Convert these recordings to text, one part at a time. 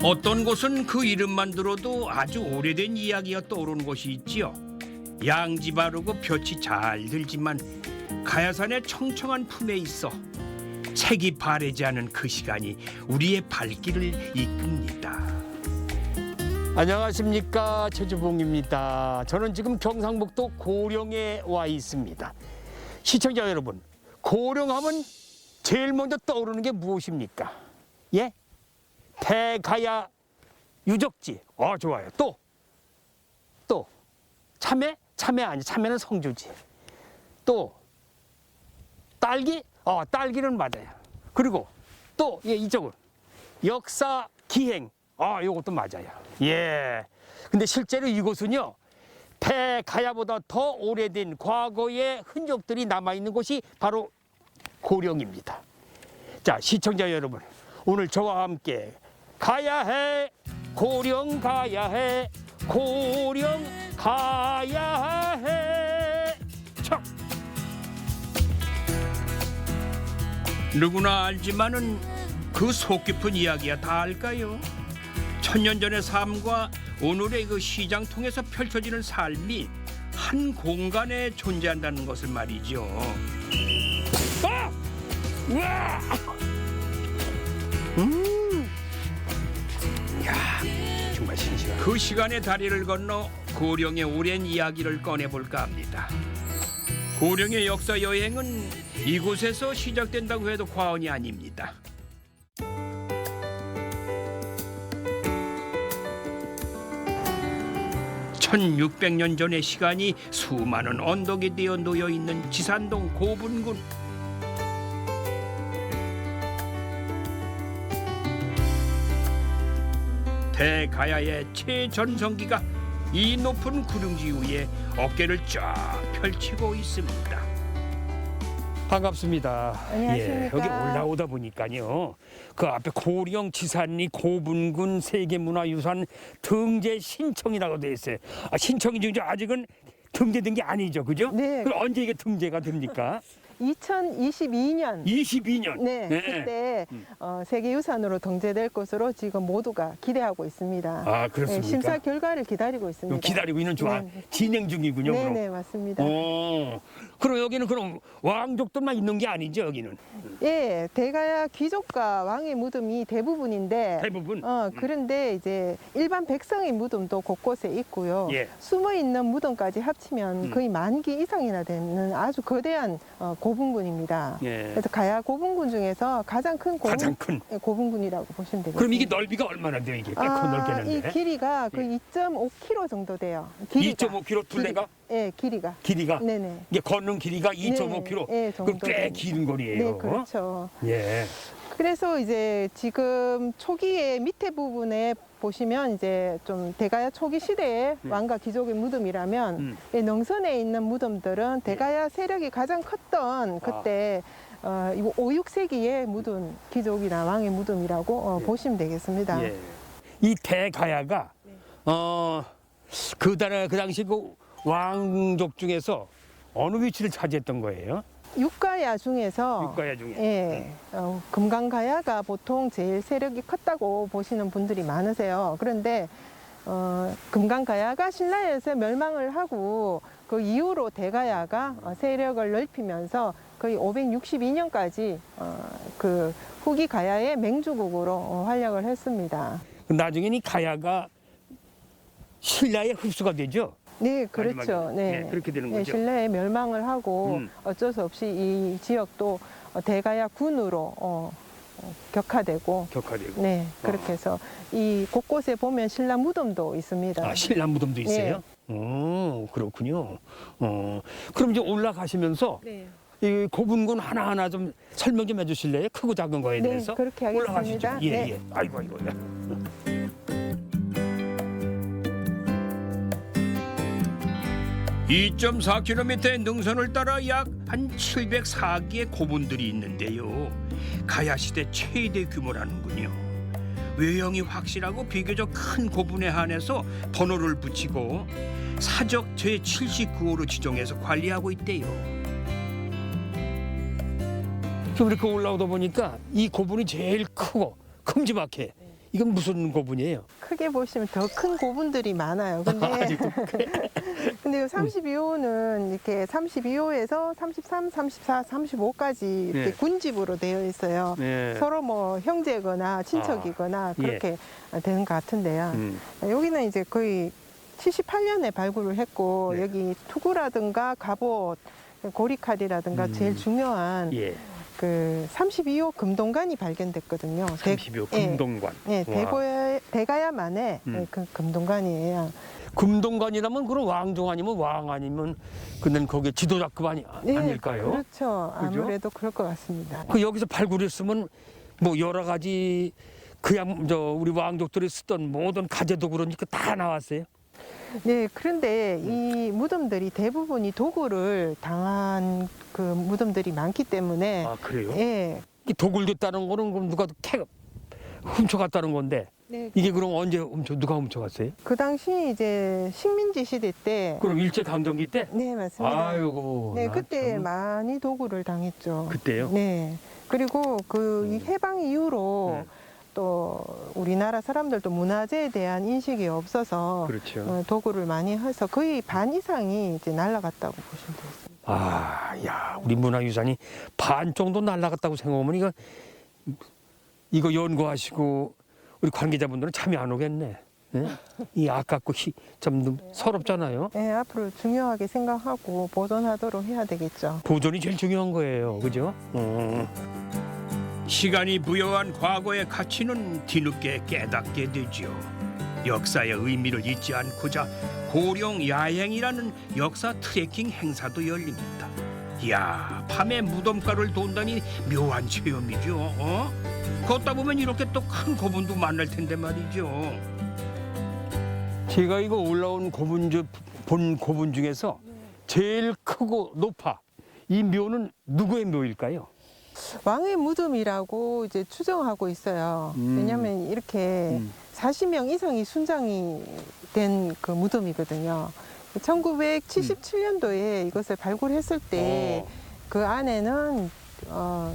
어떤 곳은 그 이름만 들어도 아주 오래된 이야기가 떠오르는 곳이 있지요. 양지 바르고 볕이 잘 들지만 가야산의 청청한 품에 있어 색이 바래지 않은 그 시간이 우리의 발길을 이끕니다. 안녕하십니까, 최주봉입니다. 저는 지금 경상북도 고령에 와 있습니다. 시청자 여러분, 고령하면 제일 먼저 떠오르는 게 무엇입니까? 예? 대가야 유적지. 좋아요. 또 참외? 참외 아니, 참외는 성주지. 또 딸기? 딸기는 맞아요. 그리고 또 이쪽은 역사 기행. 이것도 맞아요. 예. 근데 실제로 이곳은요, 대가야보다 더 오래된 과거의 흔적들이 남아있는 곳이 바로 고령입니다. 자, 시청자 여러분, 오늘 저와 함께 가야 해, 고령 가야 해, 고령 가야 해. 참. 누구나 알지만은 그 속 깊은 이야기야 다 알까요? 천년 전의 삶과 오늘의 그 시장 통해서 펼쳐지는 삶이 한 공간에 존재한다는 것을 말이죠. 야, 정말 신기하다. 그 시간의 다리를 건너 고령의 오랜 이야기를 꺼내볼까 합니다. 고령의 역사 여행은 이곳에서 시작된다고 해도 과언이 아닙니다. 1600년 전의 시간이 수많은 언덕에 되어 놓여 있는 지산동 고분군. 대가야의 최전성기가 이 높은 구릉지 위에 어깨를 쫙 펼치고 있습니다. 반갑습니다. 안녕하십니까. 여기 올라오다 보니까요, 그 앞에 고령 지산리 고분군 세계문화유산 등재 신청이라고 돼 있어요. 신청이 중에 아직은 등재된 게 아니죠, 그죠? 네. 그럼 언제 이게 등재가 됩니까? 2022년 22년. 네, 그때 세계유산으로 등재될 것으로 지금 모두가 기대하고 있습니다. 그렇습니까? 심사 결과를 기다리고 있습니다. 기다리고 있는 중, 네. 진행 중이군요. 그럼. 네, 맞습니다. 그럼 여기는 그럼 왕족들만 있는 게 아니죠, 여기는? 예, 대가야 귀족과 왕의 무덤이 대부분인데 대부분. 그런데 이제 일반 백성의 무덤도 곳곳에 있고요. 예. 숨어 있는 무덤까지 합치면 거의 10,000기 이상이나 되는 아주 거대한 고분군입니다. 예. 그래서 가야 고분군 중에서 가장 큰 가장 큰. 고분군이라고 보시면 되겠습니다. 그럼 이게 넓이가 얼마나 돼요, 이게? 꽤 넓게는데. 이 길이가 거의 2.5km 정도 돼요. 길이가. 2.5km 둘레가? 예, 길이가. 길이가? 네네. 이게 걷는 길이가 2.5km. 네, 그럼 정도 꽤 됩니다. 긴 거리예요. 네, 그렇죠. 예. 그래서 이제 지금 초기의 밑에 부분에 보시면 이제 좀 대가야 초기 시대의 왕과 귀족의 무덤이라면 이 능선에 있는 무덤들은 대가야 세력이 가장 컸던 그때 이거 5, 6세기의 무덤, 귀족이나 왕의 무덤이라고 보시면 되겠습니다. 예. 이 대가야가 그 당시 그 왕족 중에서 어느 위치를 차지했던 거예요? 육가야 중에서 육가야 중에. 예, 금강가야가 보통 제일 세력이 컸다고 보시는 분들이 많으세요. 그런데 금강가야가 신라에서 멸망을 하고 그 이후로 대가야가 세력을 넓히면서 거의 562년까지 그 후기 가야의 맹주국으로 활약을 했습니다. 나중에는 이 가야가 신라에 흡수가 되죠. 네, 그렇죠. 마지막에. 네, 네, 그렇게 되는 네, 거죠. 신라에 멸망을 하고 어쩔 수 없이 이 지역도 대가야 군으로 격화되고, 네, 그렇게 해서 이 곳곳에 보면 신라 무덤도 있습니다. 신라 무덤도 있어요? 그렇군요. 그럼 이제 올라가시면서 네. 이 고분군 하나하나 좀 설명 좀 해주실래요? 크고 작은 거에 네, 대해서? 그렇게 하겠습니다. 올라가시죠. 예, 네. 예. 아이고. 2.4km의 능선을 따라 약 한 704기의 고분들이 있는데요. 가야 시대 최대 규모라는군요. 외형이 확실하고 비교적 큰 고분에 한해서 번호를 붙이고 사적 제79호로 지정해서 관리하고 있대요. 좀 이렇게 올라오다 보니까 이 고분이 제일 크고 큼지막해. 이건 무슨 고분이에요? 크게 보시면 더 큰 고분들이 많아요. 근데 근데 32호는 이렇게 32호에서 33, 34, 35까지 이렇게 네. 군집으로 되어 있어요. 네. 서로 뭐 형제거나 친척이거나 예. 그렇게 되는 것 같은데요. 여기는 이제 거의 78년에 발굴을 했고 네. 여기 투구라든가 갑옷, 고리칼이라든가 제일 중요한 예. 그 32호 금동관이 발견됐거든요. 32호 예. 금동관. 네, 와. 대가야만의 그 금동관이에요. 금동관이라면 그런 왕정 아니면 왕 아니면 근데 거기에 지도자급 아닐까요? 그렇죠. 그죠? 아무래도 그럴 것 같습니다. 그 여기서 발굴했으면 뭐 여러 가지 그냥 우리 왕족들이 쓰던 모든 가재도 그러니까 다 나왔어요. 네, 그런데 이 무덤들이 대부분이 도굴을 당한 그 무덤들이 많기 때문에 아 그래요? 예. 이 도굴됐다는 거는 그럼 누가 훔쳐갔다는 건데 네, 이게 그럼 언제 누가 훔쳐갔어요? 그 당시 이제 식민지 시대 때 그럼 일제 강점기 때? 네, 맞습니다. 아이고. 네, 나 그때 참. 많이 도굴을 당했죠. 그때요? 네. 그리고 그 이 해방 이후로 네. 또 우리나라 사람들도 문화재에 대한 인식이 없어서 그렇죠. 도굴을 많이 해서 거의 반 이상이 이제 날아갔다고 보시면 되겠습니다. 아, 야, 우리 문화유산이 반 정도 날아갔다고 생각하면 이거 연구하시고 우리 관계자분들은 참여 안 오겠네. 네? 이 아깝고 좀 서럽잖아요. 네, 앞으로 중요하게 생각하고 보존하도록 해야 되겠죠. 보존이 제일 중요한 거예요, 그죠? 시간이 부여한 과거의 가치는 뒤늦게 깨닫게 되죠. 역사의 의미를 잊지 않고자 고령 야행이라는 역사 트레킹 행사도 열립니다. 이야, 밤에 무덤가를 돈다니 묘한 체험이죠. 걷다 보면 이렇게 또 큰 고분도 만날 텐데 말이죠. 제가 이거 올라온 본 고분 중에서 제일 크고 높아. 이 묘는 누구의 묘일까요? 왕의 무덤이라고 이제 추정하고 있어요. 왜냐하면 이렇게 40명 이상이 순장이 된 그 무덤이거든요. 1977년도에 이것을 발굴했을 때 그 안에는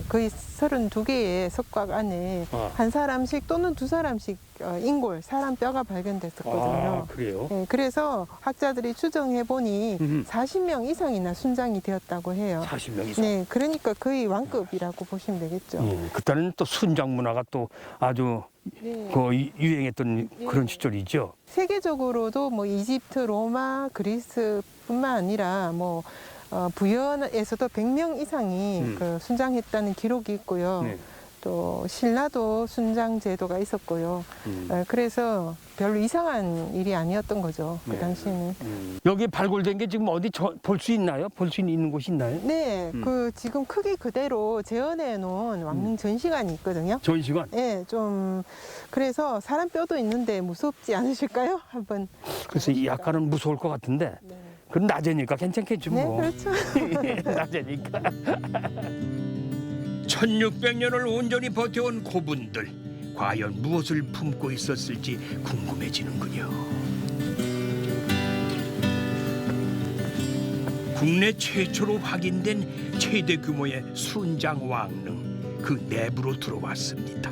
거의 32개의 석곽 안에 한 사람씩 또는 두 사람씩 인골, 사람 뼈가 발견됐었거든요. 아, 그래요? 네, 그래서 학자들이 추정해 보니 40명 이상이나 순장이 되었다고 해요. 40명 이상. 네, 그러니까 거의 왕급이라고 보시면 되겠죠. 그때는 또 순장 문화가 또 아주 네. 유행했던 그런 시절이죠. 세계적으로도 뭐 이집트, 로마, 그리스뿐만 아니라 뭐 부여에서도 100명 이상이 그 순장했다는 기록이 있고요. 네. 또 신라도 순장 제도가 있었고요. 그래서 별로 이상한 일이 아니었던 거죠. 그 네. 당시에는. 여기 발굴된 게 지금 어디 볼 수 있나요? 볼 수 있는 곳이 있나요? 네, 그 지금 크기 그대로 재현해 놓은 왕릉 전시관이 있거든요. 전시관. 네, 좀 그래서 사람 뼈도 있는데 무섭지 않으실까요? 한번. 그래서 약간은 무서울 것 같은데. 네. 그건 낮에니까 괜찮겠죠 네, 뭐. 그렇죠. 낮에니까. 1600년을 온전히 버텨온 고분들, 과연 무엇을 품고 있었을지 궁금해지는군요. 국내 최초로 확인된 최대 규모의 순장 왕릉, 그 내부로 들어왔습니다.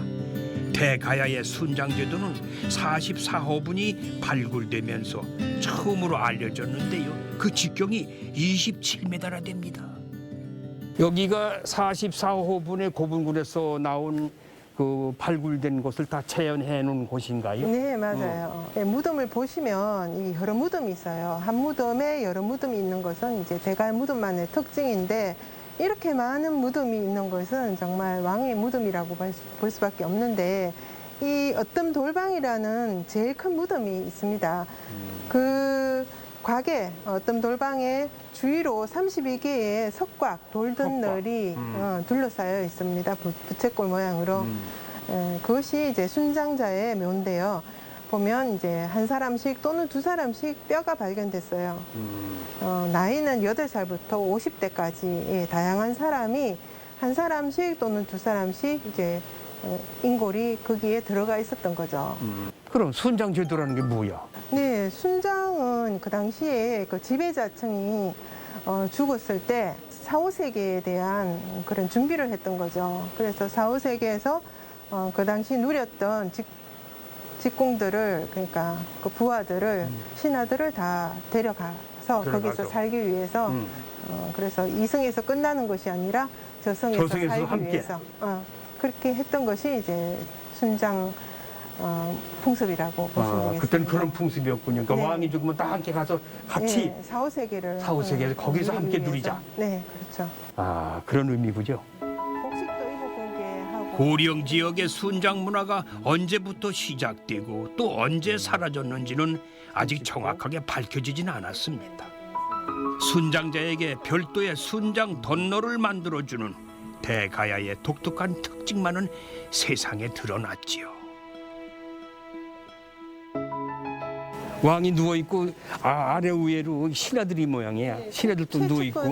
대가야의 순장제도는 44호분이 발굴되면서 처음으로 알려졌는데요. 그 직경이 27m나 됩니다. 여기가 44호분의 고분군에서 나온 그 발굴된 것을 다 재현해 놓은 곳인가요? 네, 맞아요. 네, 무덤을 보시면 이 여러 무덤이 있어요. 한 무덤에 여러 무덤이 있는 것은 이제 대가야 무덤만의 특징인데 이렇게 많은 무덤이 있는 것은 정말 왕의 무덤이라고 볼 수밖에 없는데 이 어뜸 돌방이라는 제일 큰 무덤이 있습니다. 그 곽에 어뜸 돌방에 주위로 32개의 석곽, 돌든널이 둘러싸여 있습니다. 부채꼴 모양으로. 그것이 이제 순장자의 묘인데요. 보면 이제 한 사람씩 또는 두 사람씩 뼈가 발견됐어요. 나이는 8살부터 50대까지 다양한 사람이 한 사람씩 또는 두 사람씩 이제 인골이 거기에 들어가 있었던 거죠. 그럼 순장제도라는 게 뭐야? 네, 순장은 그 당시에 그 지배자층이 죽었을 때 사후세계에 대한 그런 준비를 했던 거죠. 그래서 사후세계에서 그 당시 누렸던 직공들을 그러니까 그 부하들을 신하들을 다 데려가서 거기서 살기 위해서 그래서 이승에서 끝나는 것이 아니라 저승에서 살기 함께. 위해서 그렇게 했던 것이 이제 순장 풍습이라고 보시면 되겠습니다. 그때는 그런 풍습이었군요. 그러니까 네. 왕이 죽으면 다 함께 가서 같이 네, 4, 5세계를 4, 5세계에서 거기서 함께 누리자. 네, 그렇죠. 그런 의미군요. 곡식도 입어보게 하고 고령 지역의 순장 문화가 언제부터 시작되고 또 언제 사라졌는지는 아직 정확하게 밝혀지진 않았습니다. 순장자에게 별도의 순장 덧노를 만들어주는 대가야의 독특한 특징만은 세상에 드러났지요. 왕이 누워 있고 아래 위로 신하들이 모양이야. 신하들도 누워 있고.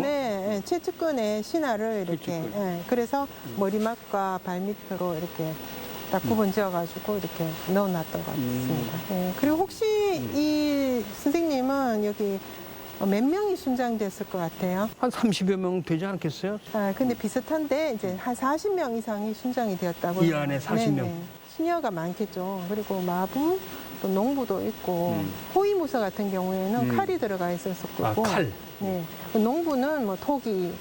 최측근에 신하를 이렇게 최측근. 그래서 머리맡과 발밑으로 이렇게 딱 구분 지어가지고 이렇게 넣어놨던 것 같습니다. 그리고 혹시 이 선생님은 여기 몇 명이 순장됐을 것 같아요? 한 30여 명 되지 않겠어요? 근데 비슷한데 이제 한 40명 이상이 순장이 되었다고. 이 안에 40명. 네네. 시녀가 많겠죠. 그리고 마부, 또 농부도 있고 호위무사 같은 경우에는 칼이 들어가 있었을 거고. 칼. 네. 농부는 뭐 토기,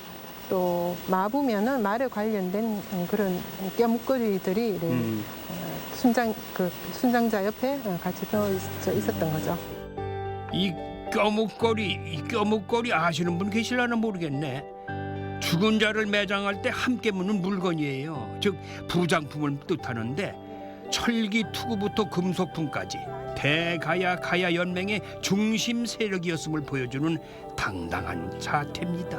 또 마부면은 말에 관련된 그런 껴묵거리들이 순장자 옆에 같이 넣어 있었던 거죠. 이 껴묵거리 아시는 분 계실라나 모르겠네. 죽은 자를 매장할 때 함께 묻는 물건이에요. 즉 부장품을 뜻하는데 철기 투구부터 금속품까지 대가야 가야 연맹의 중심 세력이었음을 보여주는 당당한 자태입니다.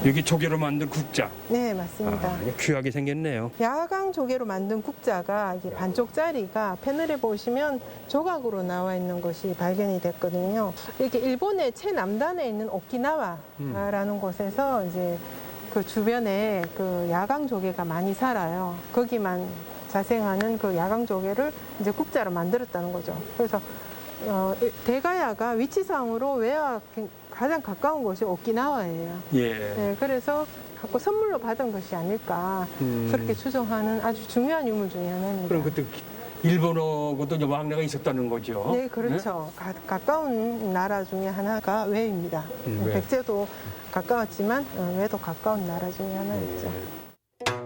여기 조개로 만든 국자. 네, 맞습니다. 귀하게 생겼네요. 야광 조개로 만든 국자가 이게 반쪽짜리가 패널에 보시면 조각으로 나와 있는 것이 발견이 됐거든요. 이렇게 일본의 최남단에 있는 오키나와라는 곳에서 이제 그 주변에 그 야광 조개가 많이 살아요. 거기만 자생하는 그 야광 조개를 이제 국자로 만들었다는 거죠. 그래서 대가야가 위치상으로 외와 가장 가까운 곳이 오키나와예요. 예. 네, 그래서 갖고 선물로 받은 것이 아닐까 그렇게 추정하는 아주 중요한 유물 중에 하나입니다. 그럼 그때 일본하고도 이제 왕래가 있었다는 거죠? 네, 그렇죠. 가까운 나라 중에 하나가 외입니다. 외. 백제도 가까웠지만 외도 가까운 나라 중에 하나였죠.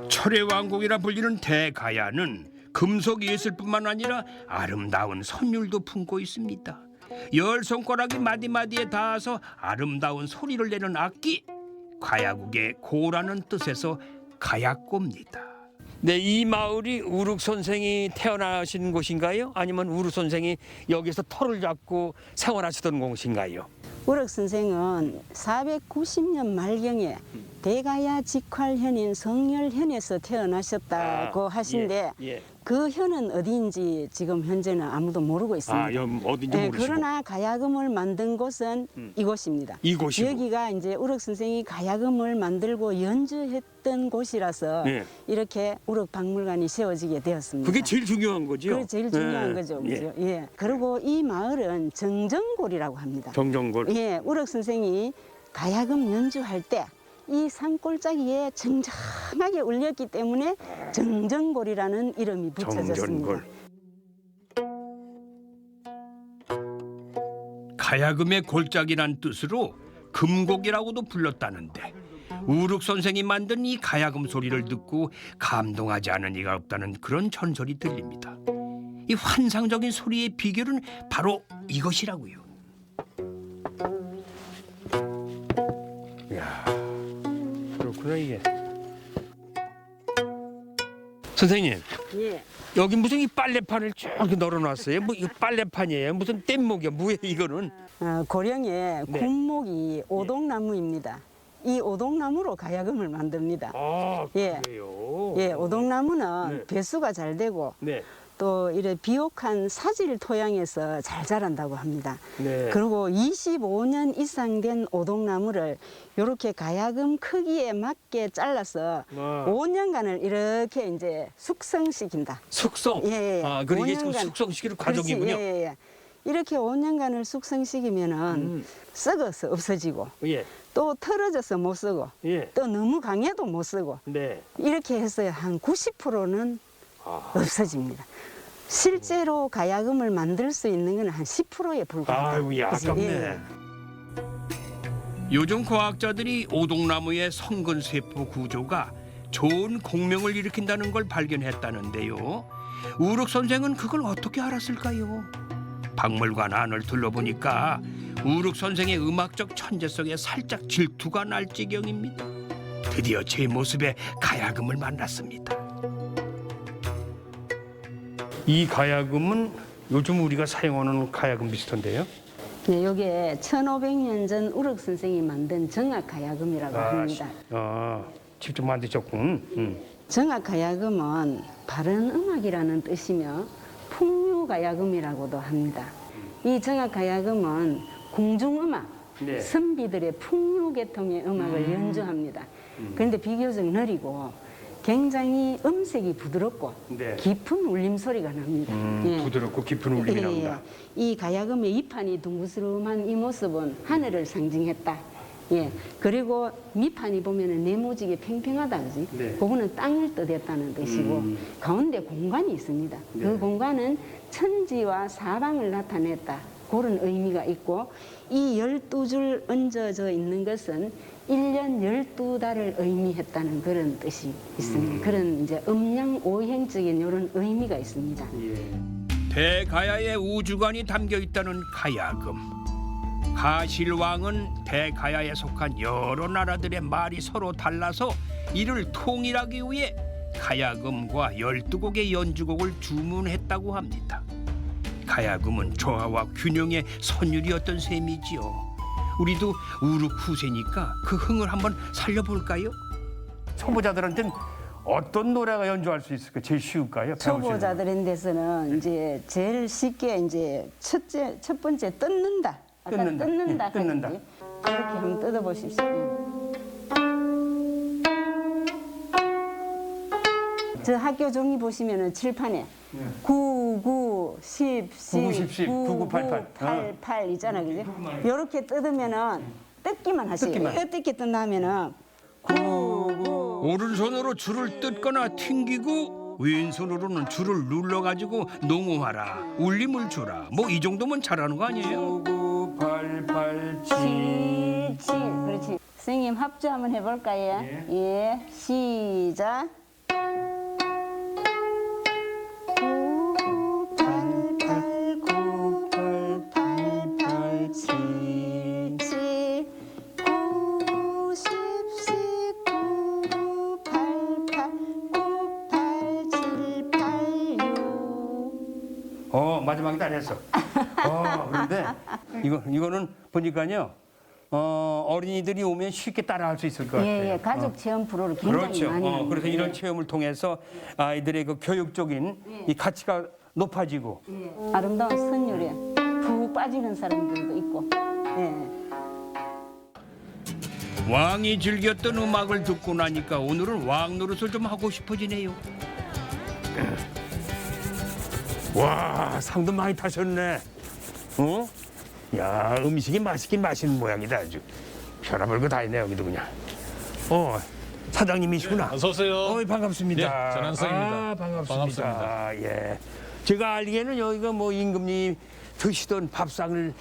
철의 왕국이라 불리는 대가야는 금속 예술뿐만 아니라 아름다운 선율도 품고 있습니다. 열 손가락이 마디마디에 닿아서 아름다운 소리를 내는 악기, 가야국의 고라는 뜻에서 가야꼬입니다. 네, 이 마을이 우륵 선생이 태어나신 곳인가요? 아니면 우륵 선생이 여기서 터를 잡고 생활하시던 곳인가요? 우륵 선생은 490년 말경에 대가야 직활현인 성열현에서 태어나셨다고 하신데 예. 그 현은 어디인지 지금 현재는 아무도 모르고 있습니다. 어딘지 모르시고. 그러나 가야금을 만든 곳은 이곳입니다. 이곳이고. 여기가 이제 우륵 선생이 가야금을 만들고 연주했던 곳이라서 이렇게 우륵 박물관이 세워지게 되었습니다. 그게 제일 중요한 거죠? 그게 제일 중요한 거죠. 그죠? 예. 그리고 이 마을은 정정골이라고 합니다. 정정골. 예, 우륵 선생이 가야금 연주할 때 이 산골짜기에 정정하게 울렸기 때문에 정정골이라는 이름이 붙여졌습니다. 가야금의 골짜기란 뜻으로 금곡이라고도 불렀다는데 우륵 선생이 만든 이 가야금 소리를 듣고 감동하지 않은 이가 없다는 그런 전설이 들립니다. 이 환상적인 소리의 비결은 바로 이것이라고요. 이야, 그렇구나 이게. 선생님, 예. 여기 무슨 이 빨래판을 쭉 널어놨어요? 뭐 이거 빨래판이에요? 무슨 뗏목이야? 뭐야 이거는? 고령의 네. 군목이 오동나무입니다. 이 오동나무로 가야금을 만듭니다. 예. 그래요? 예, 오동나무는 네. 배수가 잘 되고 네. 또 이래 비옥한 사질 토양에서 잘 자란다고 합니다. 네. 그리고 25년 이상 된 오동나무를 이렇게 가야금 크기에 맞게 잘라서 5년간을 이렇게 이제 숙성시킨다. 숙성? 예, 예. 그러게 5년간. 숙성시키는 과정이군요. 그렇지, 예, 예. 이렇게 5년간을 숙성시키면은 썩어서 없어지고 예. 또 털어져서 못 쓰고 예. 또 너무 강해도 못 쓰고 네. 이렇게 해서 한 90%는 없어집니다. 실제로 가야금을 만들 수 있는 건 한 10%에 불과하다. 아유, 야, 그죠? 아깝네. 예. 요즘 과학자들이 오동나무의 성근세포 구조가 좋은 공명을 일으킨다는 걸 발견했다는데요. 우륵 선생은 그걸 어떻게 알았을까요? 박물관 안을 둘러보니까 우륵 선생의 음악적 천재성에 살짝 질투가 날 지경입니다. 드디어 제 모습에 가야금을 만났습니다. 이 가야금은 요즘 우리가 사용하는 가야금 비슷한데요? 네, 이게 1500년 전 우륵 선생이 만든 정악 가야금이라고 합니다. 직접 만드셨군. 정악 가야금은 바른 음악이라는 뜻이며 풍류 가야금이라고도 합니다. 이 정악 가야금은 궁중음악, 네. 선비들의 풍류 계통의 음악을 연주합니다. 그런데 비교적 느리고 굉장히 음색이 부드럽고 네. 깊은 울림 소리가 납니다. 예. 부드럽고 깊은 울림이 나온다. 이 가야금의 이판이 둥그스름한 이 모습은 하늘을 상징했다. 예. 그리고 밑판이 보면은 네모지게 팽팽하다, 그지? 네. 그거는 땅을 뜻했다는 뜻이고 가운데 공간이 있습니다. 네. 그 공간은 천지와 사방을 나타냈다. 그런 의미가 있고 이 12줄 얹어져 있는 것은 1년 12달을 의미했다는 그런 뜻이 있습니다. 그런 이제 음양 오행적인 이런 의미가 있습니다. 대가야의 우주관이 담겨 있다는 가야금. 가실왕은 대가야에 속한 여러 나라들의 말이 서로 달라서 이를 통일하기 위해 가야금과 12곡의 연주곡을 주문했다고 합니다. 가야금은 조화와 균형의 선율이었던 셈이지요. 우리도 우륵 후세니까 그 흥을 한번 살려볼까요? 초보자들한테는 어떤 노래가 연주할 수 있을까? 제일 쉬울까요? 초보자들인 데서는 이제 제일 쉽게 이제 첫 번째 뜯는다. 아까 뜯는다. 뜯는다. 예, 뜯는다. 하셨지? 이렇게 한번 뜯어보십시오. 저 학교 종이 보시면은 칠판에 99, 10, 99, 10, 10, 9988. 88 있잖아, 그지? 요렇게 뜯으면은 뜯기만 하세요. 뜯기만. 어떻게 뜯나 하면은 99. 오른손으로 줄을 뜯거나 튕기고 왼손으로는 줄을 눌러가지고 농음하라, 울림을 주라. 뭐 이 정도면 잘하는 거 아니에요? 99887. 7. 그렇지. 선생님 합주 한번 해볼까요? 예. 시작. 마지막에 다 했어. 그런데 이거는 보니까요. 어린이들이 오면 쉽게 따라할 수 있을 것 같아요. 예, 가족 체험 프로를 굉장히 그렇죠. 많이 합니다. 그래서 이런 체험을 통해서 아이들의 그 교육적인 이 가치가 높아지고 아름다운 선율에 푹 빠지는 사람들도 있고. 예. 왕이 즐겼던 음악을 듣고 나니까 오늘은 왕 노릇을 좀 하고 싶어지네요. 와, 상도 많이 타셨네. 야, 음식이 맛있긴 맛있는 모양이다 아주. 별의별 거 다 있네 여기도 그냥. 사장님이시구나. 어서 오세요. 반갑습니다. 네, 전한성입니다. 반갑습니다. 예. 제가 알기에는 여기가 뭐 임금님 드시던 밥상을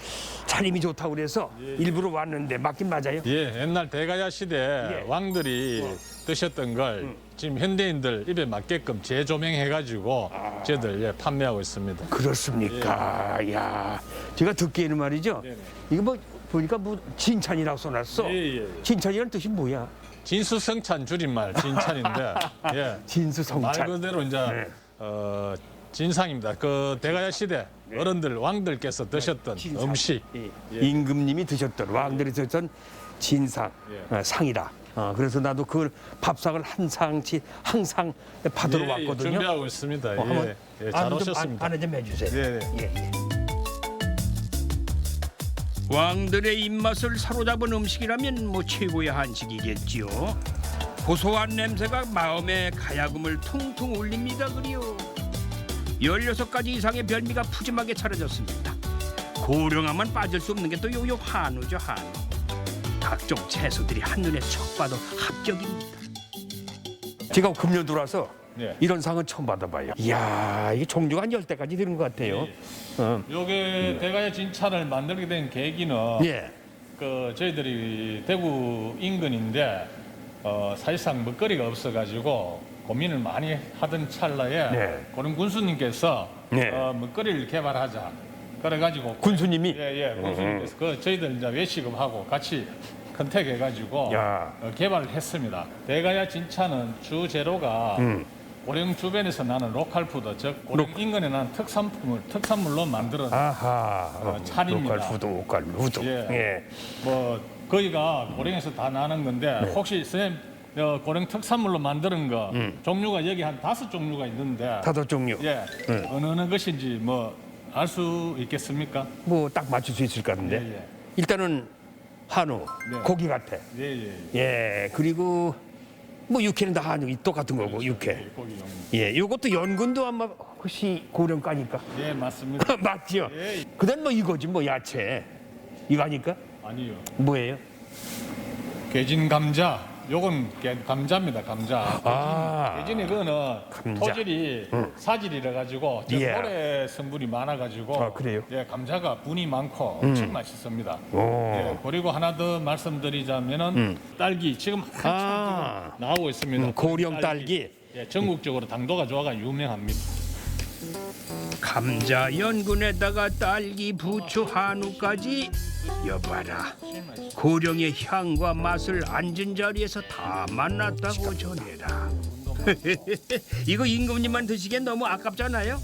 차림이 좋다고 그래서 일부러 왔는데 맞긴 맞아요? 예, 옛날 대가야 시대 왕들이 드셨던 걸 지금 현대인들 입에 맞게끔 재조명해가지고 저희들 판매하고 있습니다. 그렇습니까? 야, 제가 듣기에는 말이죠. 네네. 이거 뭐 보니까 뭐 진찬이라고 써놨어. 예. 진찬이라는 뜻이 뭐야? 진수성찬 줄임말 진찬인데 예. 진수성찬. 말 그대로 이제 네. 진상입니다. 그 대가야 시대 어른들 왕들께서 드셨던 진상. 음식. 임금님이 드셨던 왕들이 드셨던 진상 상이다. 그래서 나도 그 밥상을 한 상치 항상 받으러 왔거든요. 준비하고 있습니다. 한번 잘 오셨습니다. 안내 좀 해주세요. 네. 예. 왕들의 입맛을 사로잡은 음식이라면 뭐 최고의 한식이겠지요. 고소한 냄새가 마음의 가야금을 퉁퉁 울립니다. 그리요. 16가지 이상의 별미가 푸짐하게 차려졌습니다. 고령하면 빠질 수 없는 게 또 요 한우죠, 한우. 각종 채소들이 한눈에 척 봐도 합격입니다. 제가 금년 들어와서 네. 이런 상은 처음 받아봐요. 이야, 이게 종류가 한 10대까지 되는 것 같아요. 요게 대가야 진찬을 만들게 된 계기는 예. 그 저희들이 대구 인근인데 사실상 먹거리가 없어가지고 고민을 많이 하던 찰나에 네. 고령 군수님께서 네. 먹거리를 개발하자. 그래가지고 군수님이? 예예 군수님께서 그 저희들 이제 외식업하고 같이 컨택해가지고 야. 개발을 했습니다. 대가야 진찬은 주 재료가 고령 주변에서 나는 로컬 푸드, 즉 고령 인근에 나는 특산물로 만들어 아하. 찬입니다. 로컬 푸드. 예. 예. 뭐 거기가 고령에서 다 나는 건데 네. 혹시 선생님 고령 특산물로 만드는 거 종류가 여기 한 5종류가 있는데 5종류. 예 어느 것인지 뭐 알 수 있겠습니까? 뭐 딱 맞출 수 있을 것 같은데. 예. 일단은 한우, 네. 고기 같아. 예예. 예. 그리고 뭐 육회는 다 한우 똑같은 거고 육회. 고기 종류. 예. 요것도 연근도 아마 혹시 고령가니까. 예 맞습니다. 맞죠? 예. 그다음 뭐 이거지 뭐 야채. 이거 아닐까? 아니요. 뭐예요? 개진 감자. 요건 감자입니다. 감자. 아. 개진이 그거는 감자. 토질이 사질이라 가지고 예. 모래 성분이 많아 가지고 아, 그래요? 예, 감자가 분이 많고 엄청 맛있습니다. 오. 예, 그리고 하나 더 말씀드리자면은 딸기 지금 한참 아. 지금 나오고 있습니다. 고령 딸기. 예, 전국적으로 당도가 좋아가 유명합니다. 감자 연근에다가 딸기, 부추, 한우까지 여봐라. 고령의 향과 맛을 앉은 자리에서 다 만났다고 전해라. 이거 임금님만 드시기엔 너무 아깝잖아요.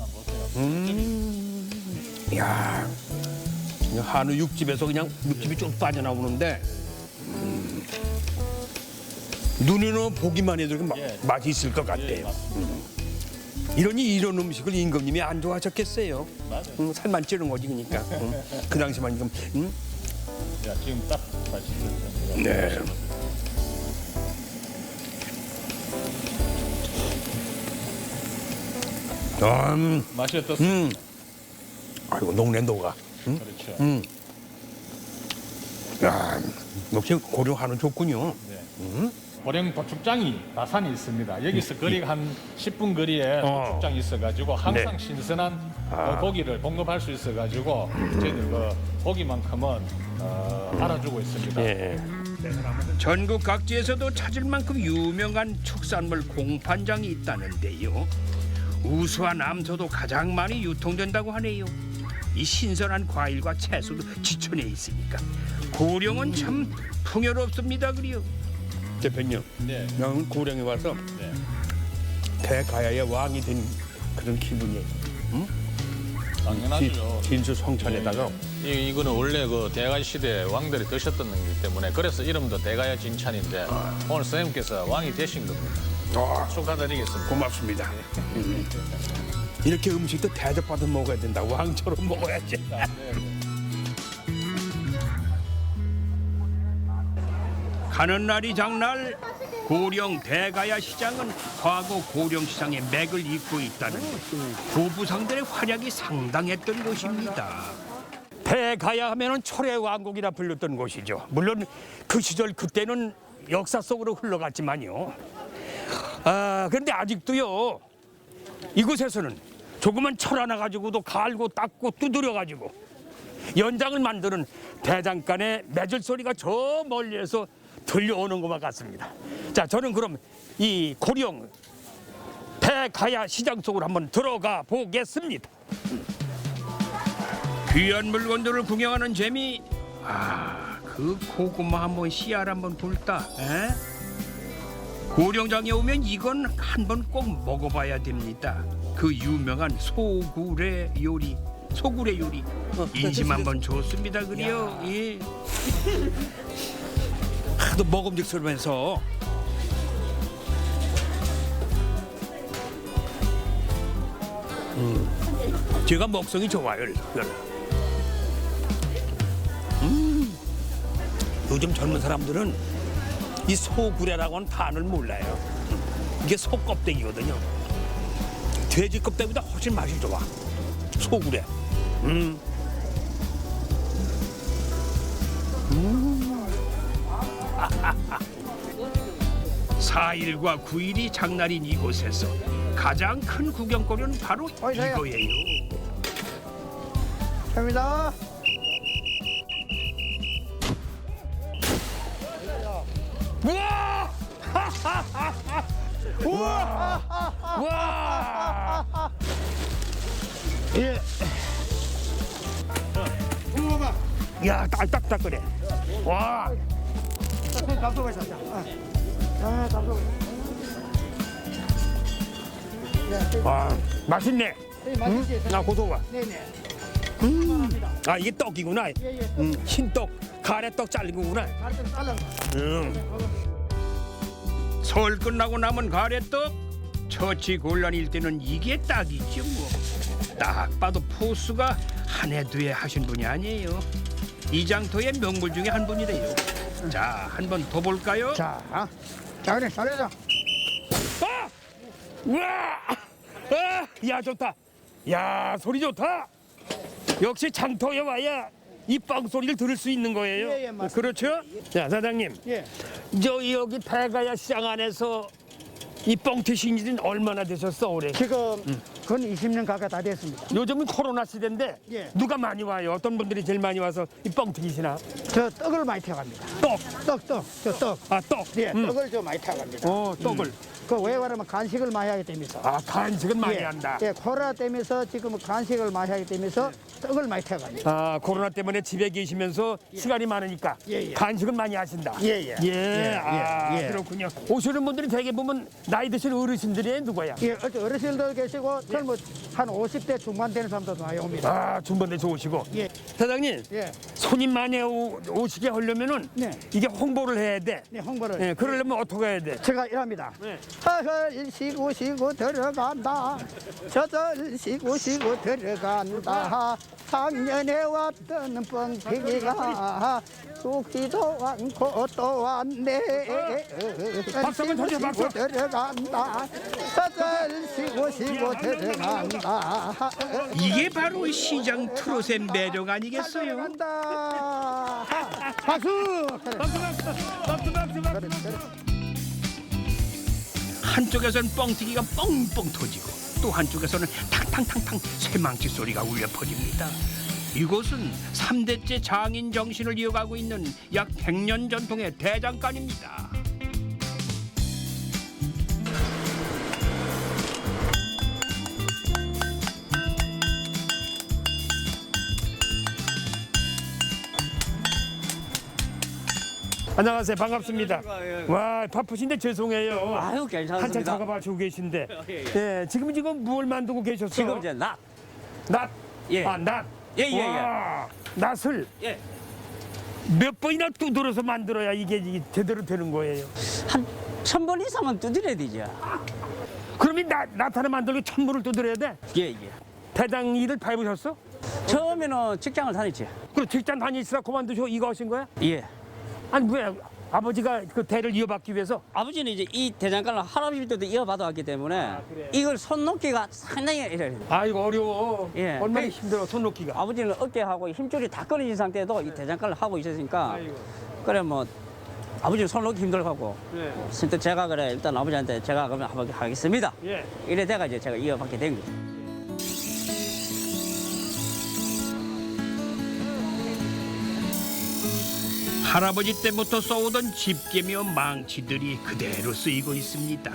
야, 그냥 한우 육즙에서 그냥 육즙이 쭉 빠져나오는데 눈으로 보기만 해도 이렇게 예. 맛이 있을 것 같아요. 예, 맞습니다. 이러니 이런 음식을 임금님이 안 좋아하셨겠어요. 맞아요. 살만 찌는 거지 그러니까. 그 당시만 지금. 야, 지금 딱 맛있어요. 네. 맛이 어떻습니까? 아이고 녹네 녹아. 그렇죠. 야, 역시 고령 한우 좋군요. 네. 고령 도축장이 다산이 있습니다. 여기서 거리가 한 10분 거리에 도축장이 있어가지고 항상 네. 신선한 고기를 공급할 수 있어가지고 저희들 그 고기만큼은 알아주고 있습니다. 예. 전국 각지에서도 찾을 만큼 유명한 축산물 공판장이 있다는데요. 우수한 암소도 가장 많이 유통된다고 하네요. 이 신선한 과일과 채소도 지천에 있으니까 고령은 참 풍요롭습니다. 그리요. 대표님, 네. 나는 고령에 와서 네. 대가야의 왕이 된 그런 기분이에요. 당연하죠. 진수성찬에다가 이거는 원래 그 대가야 시대 왕들이 드셨던 거기 때문에 그래서 이름도 대가야 진찬인데 오늘 선생님께서 왕이 되신 겁니다. 축하드리겠습니다. 고맙습니다. 이렇게 음식도 대접받아 먹어야 된다. 왕처럼 먹어야지. 가는 날이 장날 고령 대가야 시장은 과거 고령 시장의 맥을 잇고 있다는 고부상들의 활약이 상당했던 곳입니다. 대가야 하면은 철의 왕국이라 불렸던 곳이죠. 물론 그 시절 그때는 역사 속으로 흘러갔지만요. 그런데 아직도요. 이곳에서는 조그만 철 하나 가지고도 갈고 닦고 두드려 가지고 연장을 만드는 대장간의 매질 소리가 저 멀리에서 들려오는 것만 같습니다. 자, 저는 그럼 이 고령 대가야 시장 속으로 한번 들어가 보겠습니다. 귀한 물건들을 구경하는 재미. 그 고구마 한번 씨알 한번 굴다. 에? 고령장에 오면 이건 한번 꼭 먹어봐야 됩니다. 그 유명한 소굴의 요리. 인심 한번 좋습니다. 그래요. 예. 하도 먹음직스러면서 제가 먹성이 좋아요. 요즘 젊은 사람들은 이 소구레라고 하는 단어를 몰라요. 이게 소 껍데기거든요. 돼지 껍데기보다 훨씬 맛이 좋아. 소구레. 4일과 9일이 장날인 이곳에서 가장 큰 구경거리는 바로 어이, 이거예요. 갑니다. 우와! 우와! 우와! 예. 우와. 야, 딱딱거려. 와! 잡수고 있었죠. 아, 잡수고. 와, 맛있네. 네, 맛있지? 나 고소가. 네네. 아, 이게 떡이구나. 예. 흰떡, 가래떡 잘린 거구나. 가르쳐 잘라. 설 끝나고 남은 가래떡 처치곤란일 때는 이게 딱이죠 뭐. 딱 봐도 포수가 한 해 두 해 하신 분이 아니에요. 이장터의 명물 중에 한 분이래요. 자, 한 번 더 볼까요? 자, 그래, 잘해줘. 아! 우와! 아! 야, 좋다. 야, 소리 좋다. 역시 장터에 와야 이 빵 소리를 들을 수 있는 거예요. 예, 맞습니다. 그렇죠? 자, 사장님. 예. 저 여기 대가야 시장 안에서 이 뻥 트신 지는 얼마나 되셨어, 올해? 지금 근 20년 가까이 다 됐습니다. 요즘은 코로나 시대인데 예. 누가 많이 와요? 어떤 분들이 제일 많이 와서 이 뻥 트기시나? 저 떡을 많이 태갑니다. 떡. 저 떡. 아, 떡. 예, 떡을 좀 많이 태갑니다. 떡을. 그 왜 그러면 간식을 많이 하게 되면서. 아, 간식은 많이 예, 한다. 예, 코로나 때면서 지금 간식을 많이 하게 되면서 떡을 많이 태갑니다. 아, 코로나 때문에 집에 계시면서 시간이 많으니까 예. 간식은 많이 하신다. 예. 예. 그렇군요. 오시는 분들이 대개 보면 나이 드신 어르신들이 누구야? 예, 어르신들도 계시고 젊은 한 50대 중반 되는 사람들도 많이 옵니다. 아, 중반대 좋으시고. 예. 사장님, 예. 손님 많이 오시게 하려면은 네. 이게 홍보를 해야 돼. 네, 홍보를. 예, 그러려면 어떻게 해야 돼? 제가 일합니다. 네. 허허 쉬고 들어간다. 저들 쉬고 들어간다. 작년에 왔던 뻥튀기가 죽지도 않고 또 왔네. 박수 한번 쳐줘, 박수. 들어간다. 저들 쉬고 들어간다. 이게 바로 시장 트롯의 매력 아니겠어요? 들어간다. 박수. 한쪽에서는 뻥튀기가 뻥뻥 터지고 또 한쪽에서는 탕탕탕탕 쇠망치 소리가 울려 퍼집니다. 이곳은 3대째 장인 정신을 이어가고 있는 약 100년 전통의 대장간입니다. 안녕하세요. 반갑습니다. 와, 바쁘신데 죄송해요. 아유, 괜찮습니다. 한참 작업하시고 계신데. 예, 지금 뭘 만들고 계셨어요? 지금 이제 낫. 낫. 예. 아, 낫. 예. 와, 낫을 예. 몇 번이나 두드려서 만들어야 이게 제대로 되는 거예요. 한 1000번 이상은 두드려야 되죠. 그러면 낫 하나 만들고 1000번을 두드려야 돼? 예. 대장 일을 밟으셨어? 처음에는 직장을 다녔지. 그럼 직장 다니시다 그만두시고 이거 하신 거야? 예. 아니 왜 아버지가 그 대를 이어받기 위해서? 아버지는 이제 이 대장간을 할아버지 때도 이어받아 왔기 때문에 이걸 손 놓기가 상당히 이래요. 아 이거 어려워. 예. 얼마나 힘들어 손 놓기가. 아버지는 어깨하고 힘줄이 다 끊어진 상태에도 이 대장간을 하고 있었으니까 그래 뭐 아버지는 손 놓기 힘들고 네. 그때 제가 그래 일단 아버지한테 제가 그러면 한번 하겠습니다. 예. 이래 돼가 이제 제가 이어받게 된 거죠. 할아버지 때부터 써오던 집게며 망치들이 그대로 쓰이고 있습니다.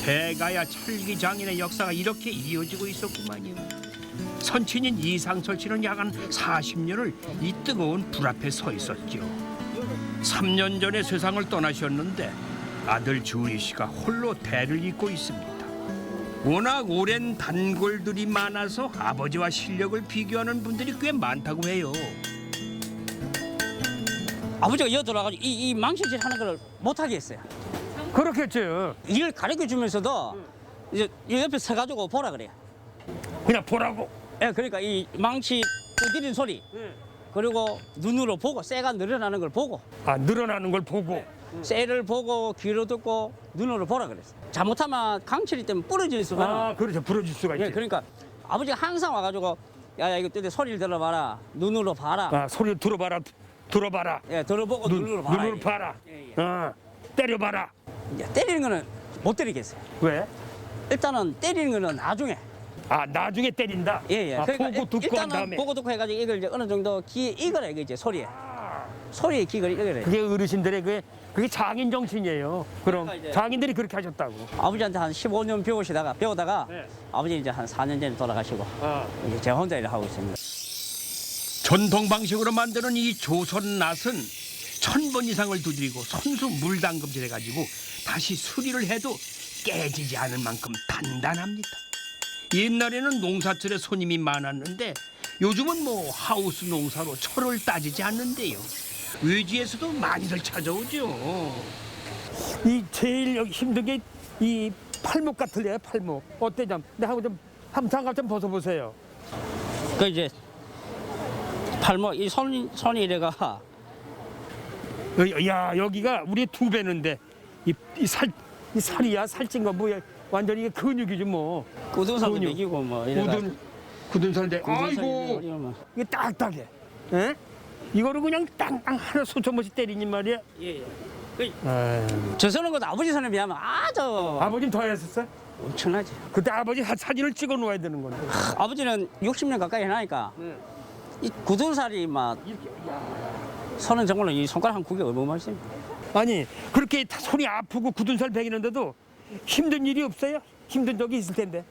대가야 찰기 장인의 역사가 이렇게 이어지고 있었구만요. 선친인 이상철 씨는 약 한 40년을 이 뜨거운 불 앞에 서 있었죠. 3년 전에 세상을 떠나셨는데 아들 주은이 씨가 홀로 대를 잇고 있습니다. 워낙 오랜 단골들이 많아서 아버지와 실력을 비교하는 분들이 꽤 많다고 해요. 아버지가 이어 들어와가지고 이 망치질 하는 걸 못하게 했어요. 그렇겠죠. 일을 가르쳐 주면서도 이제 옆에 서가지고 보라 그래요. 그냥 보라고. 예, 그러니까 이 망치 두드리는 소리 그리고 눈으로 보고 쇠가 늘어나는 걸 보고 아 늘어나는 걸 보고. 쇠를 보고 귀로 듣고 눈으로 보라 그랬어요. 잘못하면 강철이 때문에 부러질 수가 있어요. 아 그렇죠. 부러질 수가 있지. 예, 그러니까 아버지가 항상 와가지고 야야 이거 때 소리를 들어봐라 눈으로 봐라. 아 소리 들어봐라. 예, 들어보고 눈으로 봐라. 눈으로 봐라. 예. 때려봐라. 이제 때리는 거는 못 때리겠어요. 왜? 일단은 때리는 거는 나중에. 아 나중에 때린다. 예, 예. 아, 그러니까 보고 듣고 한 일단은 다음에. 보고 듣고 해가지고 이걸 이제 어느 정도 귀에 익어라 이거지 소리에. 소리에 기걸 익어라. 그게 어르신들의 그게 장인 정신이에요. 그럼 그러니까 이제- 장인들이 그렇게 하셨다고. 아버지한테 한 15년 배우다가 네. 아버지 이제 한 4년 전에 돌아가시고 이제 제가 혼자 일을 하고 있습니다. 전통 방식으로 만드는 이 조선 낫은 1000번 이상을 두드리고 손수 물담금질 해가지고 다시 수리를 해도 깨지지 않을 만큼 단단합니다. 옛날에는 농사철에 손님이 많았는데 요즘은 뭐 하우스 농사로 철을 따지지 않는데요. 외지에서도 많이들 찾아오죠. 이 제일 여기 힘든 게 이 팔목 같을래요, 팔목. 어때 좀? 근데 하고 좀 한번 장갑 좀 벗어보세요. 그 이제 팔목 이 손이 이래가 야 여기가 우리 2배는데 이 살이야 살찐 거 뭐야 완전히 이게 근육이지 뭐. 굳은 살도 근육. 먹이고 뭐 이래가. 굳은 살인데 굳은 아이고 살이 뭐. 이게 딱딱해. 에? 이거를 그냥 땅땅 하나 소쳐머치 때리니 말이야. 예. 아유, 저 서는 것도 아버지 손에 비하면 아주 아버지는 더 했었어? 엄청나지. 그때 아버지 사진을 찍어 놓아야 되는 건데. 아버지는 60년 가까이 해나니까 네. 이 굳은 살이 막 손은 정말로 이 손가락 한 9개 어마어마했습니다. 아니 그렇게 다 손이 아프고 굳은 살 베기는데도 힘든 일이 없어요? 힘든 적이 있을 텐데.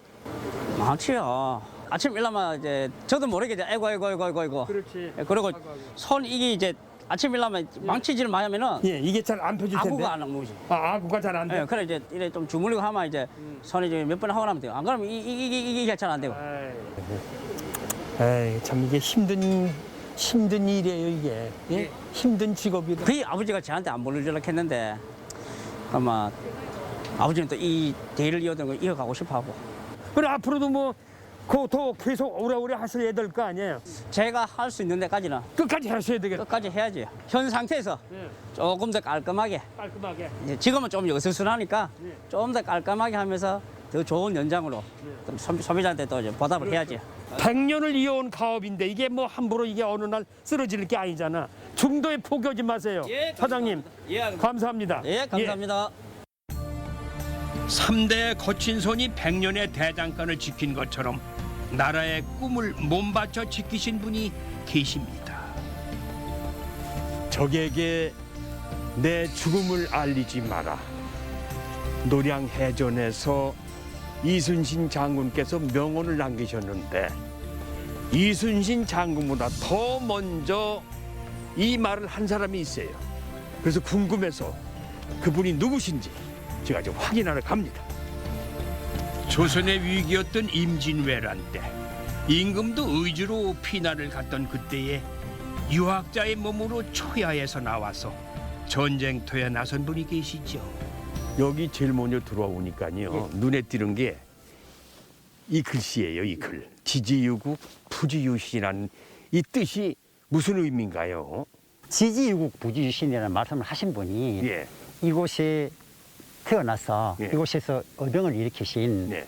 많지요. 아침 일어나면 이제 저도 모르게 이제 아이고. 그렇지. 예, 그리고 손 이게 이제 아침 일어나면 망치질을 많이 하면은 예, 이게 잘 안 펴질 텐데. 아구가 안 나오지. 아, 아구가 잘 안 돼. 예, 그래 이제 이래 좀 주물리고 하면 이제 손이 이제 몇 번 하고 나면 돼요. 안 그러면 이게 잘 안 되고. 에이, 참 이게 힘든 일이에요 이게. 예? 힘든 직업이다. 그게 아버지가 저한테 안 보내주려고 했는데 아마 아버지는 또 이 대를 이어던 걸 이어가고 싶어하고 그래 앞으로도 뭐 그더 계속 오래오래 하셔야 될 거 아니에요. 제가 할 수 있는 데까지는 끝까지 하셔야 되겠다. 끝까지 해야지. 현 상태에서 조금 더 깔끔하게. 깔끔하게. 이제 지금은 좀 어슬슬하니까 네. 좀 더 깔끔하게 하면서 더 좋은 연장으로 좀 소비자한테 또 이제 보답을 해야지. 100년을 이어온 가업인데 이게 뭐 함부로 이게 어느 날 쓰러질 게 아니잖아. 중도에 포기하지 마세요. 예, 사장님 예, 감사합니다. 예, 감사합니다. 3대 거친 손이 100년의 대장간을 지킨 것처럼 나라의 꿈을 몸바쳐 지키신 분이 계십니다. 적에게 내 죽음을 알리지 마라. 노량해전에서 이순신 장군께서 명언을 남기셨는데 이순신 장군보다 더 먼저 이 말을 한 사람이 있어요. 그래서 궁금해서 그분이 누구신지 제가 좀 확인하러 갑니다. 조선의 위기였던 임진왜란 때 임금도 의주로 피난을 갔던 그때에 유학자의 몸으로 초야에서 나와서 전쟁터에 나선 분이 계시죠. 여기 제일 먼저 들어오니까요 눈에 띄는 게 이 글씨예요. 이 글 지지유국 부지유신이라는 이 뜻이 무슨 의미인가요? 지지유국 부지유신이라는 말씀을 하신 분이 예. 이곳에 태어나서 예. 이곳에서 의병을 일으키신 네.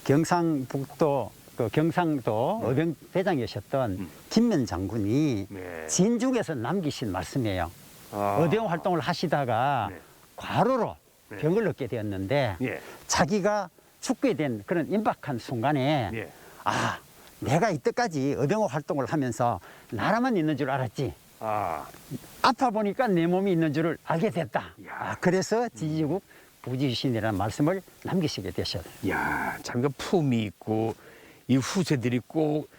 경상북도 경상도 의병 대장이셨던 김면 장군이 네. 진중에서 남기신 말씀이에요. 아. 의병 활동을 하시다가 네. 과로로 네. 병을 얻게 되었는데 예. 자기가 죽게 된 그런 임박한 순간에 예. 아, 내가 이때까지 의병 활동을 하면서 나라만 있는 줄 알았지. 아. 아파 보니까 내 몸이 있는 줄을 알게 됐다. 야. 그래서 지지국 부지유신이라는 말씀을 남기시게 되셨어요. 야, 참 그 품이 있고 이 후세들이 꼭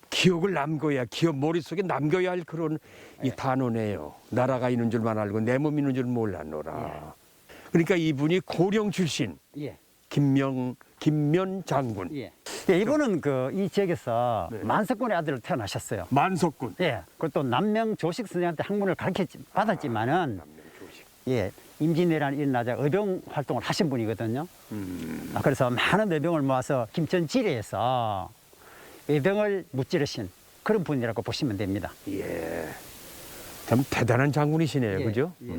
기억을 남겨야 기억 머릿속에 남겨야 할 그런 이 단어네요. 나라가 있는 줄만 알고 내 몸 있는 줄 몰랐노라. 그러니까 이분이 고령 출신 예. 김면 장군. 예. 예, 이분은 이 지역에서 네. 만석군의 아들로 태어나셨어요. 만석군. 예. 그것도 남명 조식 선생한테 학문을 받았지만은 예. 임진왜란이 일어나자 의병 활동을 하신 분이거든요. 그래서 많은 의병을 모아서 김천지례에서 의병을 무찌르신 그런 분이라고 보시면 됩니다. 예. 참 대단한 장군이시네요. 예, 그죠? 예.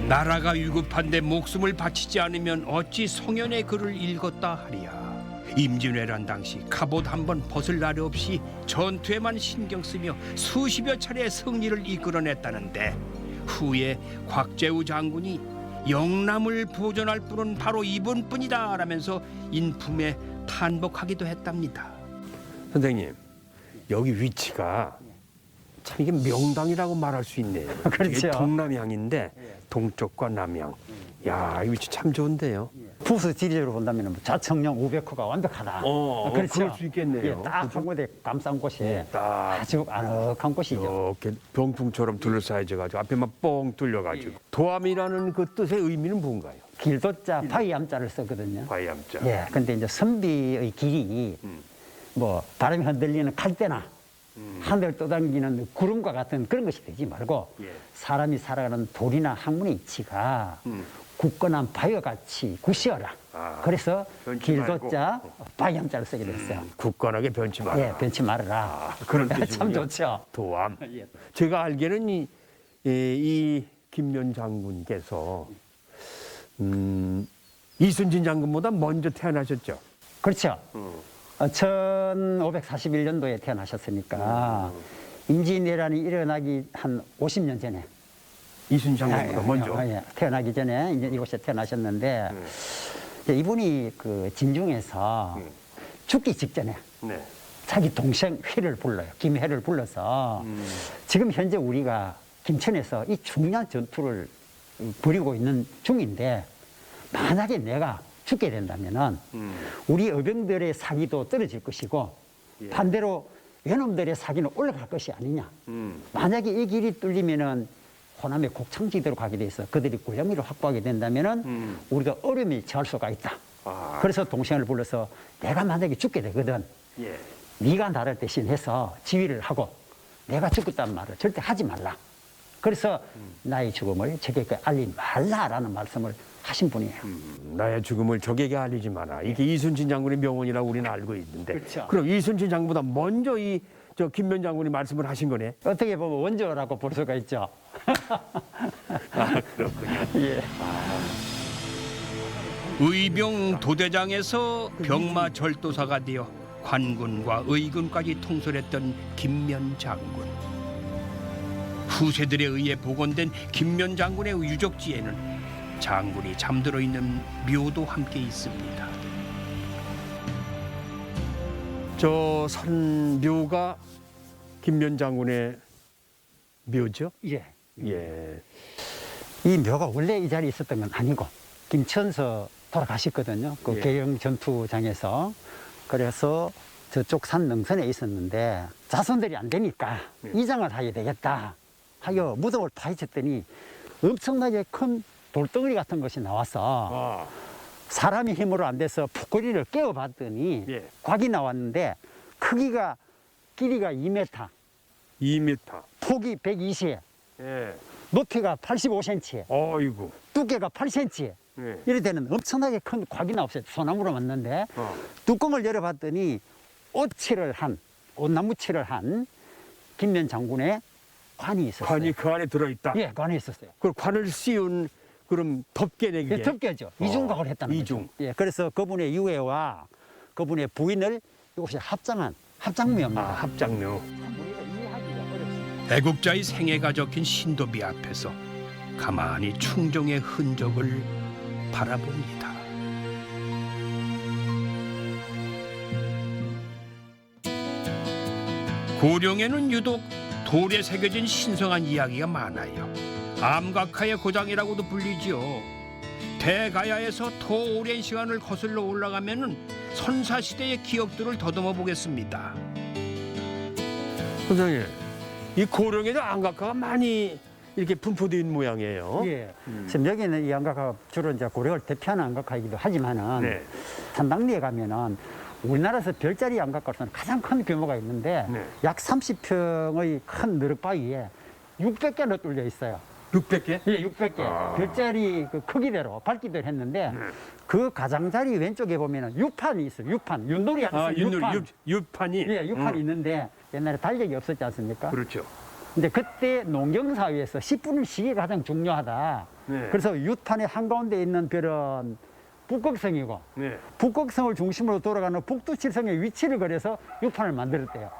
나라가 위급한데 목숨을 바치지 않으면 어찌 성현의 글을 읽었다 하리야. 임진왜란 당시 갑옷 한 번 벗을 날이 없이 전투에만 신경 쓰며 수십여 차례 승리를 이끌어냈다는데 후에 곽재우 장군이 영남을 보존할 분은 바로 이분뿐이다라면서 인품에 탄복하기도 했답니다. 선생님, 여기 위치가 참 이게 명당이라고 말할 수 있네요. 그렇죠. 이게 동남향인데 동쪽과 남향. 야, 이 위치 참 좋은데요. 부수 지리적으로 본다면 좌청령 500호가 완벽하다. 그럴 수 있겠네요. 예, 딱 한 곳에 감싼 곳이 딱 아주 아늑한 곳이죠. 이렇게 병풍처럼 둘러싸여져 가지고 앞에만 뻥 뚫려 가지고 도암이라는 그 뜻의 의미는 뭔가요? 길도자 바위암자를 쓰거든요. 바위암자. 예, 근데 이제 선비의 길이 뭐 바람이 흔들리는 칼대나 하늘 떠당기는 구름과 같은 그런 것이 되지 말고 예. 사람이 살아가는 돌이나 항문의 위치가 굳건한 바위와 같이 굳시어라. 그래서 변치 길도자 바위암자를 쓰게 됐어요. 굳건하게 변치 마라. 예, 변치 말아라. 그런 참 뜻이군요. 좋죠. 도암. 예. 제가 알기에는 이 김면 장군께서 이순신 장군보다 먼저 태어나셨죠. 그렇죠. 1541년도에 태어나셨으니까 임진왜란이 일어나기 한 50년 전에 이순신 장군보다 먼저. 예, 태어나기 전에 이제 이곳에 태어나셨는데 이제 이분이 그 진중에서 죽기 직전에 네. 자기 동생 회를 불러요. 김회를 불러서 지금 현재 우리가 김천에서 이 중요한 전투를 벌이고 있는 중인데 만약에 내가 죽게 된다면은 우리 의병들의 사기도 떨어질 것이고 반대로 외놈들의 사기는 올라갈 것이 아니냐. 만약에 이 길이 뚫리면은 호남의 곡창지대로 가게 돼 있어. 그들이 군량미를 확보하게 된다면은 우리가 어려움이 처할 수가 있다. 그래서 동생을 불러서 내가 만약에 죽게 되거든. 예. 네가 나를 대신해서 지휘를 하고 내가 죽었다는 말을 절대 하지 말라. 그래서 나의 죽음을 적에게 알리지 말라라는 말씀을 하신 분이에요. 나의 죽음을 적에게 알리지 마라. 이게 이순신 장군의 명언이라고 우리는 알고 있는데. 그렇죠. 그럼 이순신 장군보다 먼저 저 김면 장군이 말씀을 하신 거네. 어떻게 보면 원조라고 볼 수가 있죠. 그렇군요. 예. 의병 도대장에서 병마 절도사가 되어 관군과 의군까지 통솔했던 김면 장군. 후세들에 의해 복원된 김면 장군의 유적지에는 장군이 잠들어 있는 묘도 함께 있습니다. 저 산 묘가 김면 장군의 묘죠? 예. 예. 이 묘가 원래 이 자리에 있었던 건 아니고 김천서 돌아가셨거든요. 그 예. 계영 전투장에서. 그래서 저쪽 산 능선에 있었는데 자손들이 안 되니까 이장을 하게 되겠다 하여 무덤을 파헤쳤더니 엄청나게 큰 돌덩어리 같은 것이 나와서 사람이 힘으로 안 돼서 푹거리를 깨워봤더니 예. 곽이 나왔는데 크기가 길이가 2m, 2m. 폭이 120, 예. 높이가 85cm, 어이구. 두께가 8cm. 예. 이럴 때는 엄청나게 큰 곽이 나왔어요. 소나무로 만났는데 뚜껑을 열어봤더니 옷나무칠을 한 김면 장군의 관이 있었어요. 관이 그 안에 들어있다. 예, 관이 있었어요. 그 관을 씌운 그럼 덮개네 예, 덮개죠. 이중각을 했다는 이중. 거죠. 예, 그래서 그분의 유해와 그분의 부인을 이곳에 합장묘입니다. 합장묘. 우리가 이해하기가 어렵습니다. 애국자의 생애가 적힌 신도비 앞에서 가만히 충정의 흔적을 바라봅니다. 고령에는 유독 돌에 새겨진 신성한 이야기가 많아요. 암각하의 고장이라고도 불리지요. 대가야에서 더 오랜 시간을 거슬러 올라가면은 선사시대의 기억들을 더듬어 보겠습니다. 선생님, 이 고령에도 안각화가 많이 이렇게 분포되어 있는 모양이에요. 예. 지금 여기는 이 안각화가 주로 이제 고려를 대표하는 안각화이기도 하지만은 네. 산당리에 가면은 우리나라에서 별자리 안각화로서는 가장 큰 규모가 있는데 네. 약 30평의 큰 너릇바위에 600개나 뚫려 있어요. 600개? 예, 600개. 별자리 그 크기대로 밝기대로 했는데 그 가장자리 왼쪽에 보면은 육판이 있어요. 육판. 윷놀이 하는 육판. 육판이. 예, 육판이 있는데 옛날에 달력이 없었지 않습니까? 그렇죠. 근데 그때 농경사회에서 10분을 쉬기가 가장 중요하다. 네. 그래서 육판의 한가운데 있는 별은 북극성이고 네. 북극성을 중심으로 돌아가는 북두칠성의 위치를 그려서 육판을 만들었대요.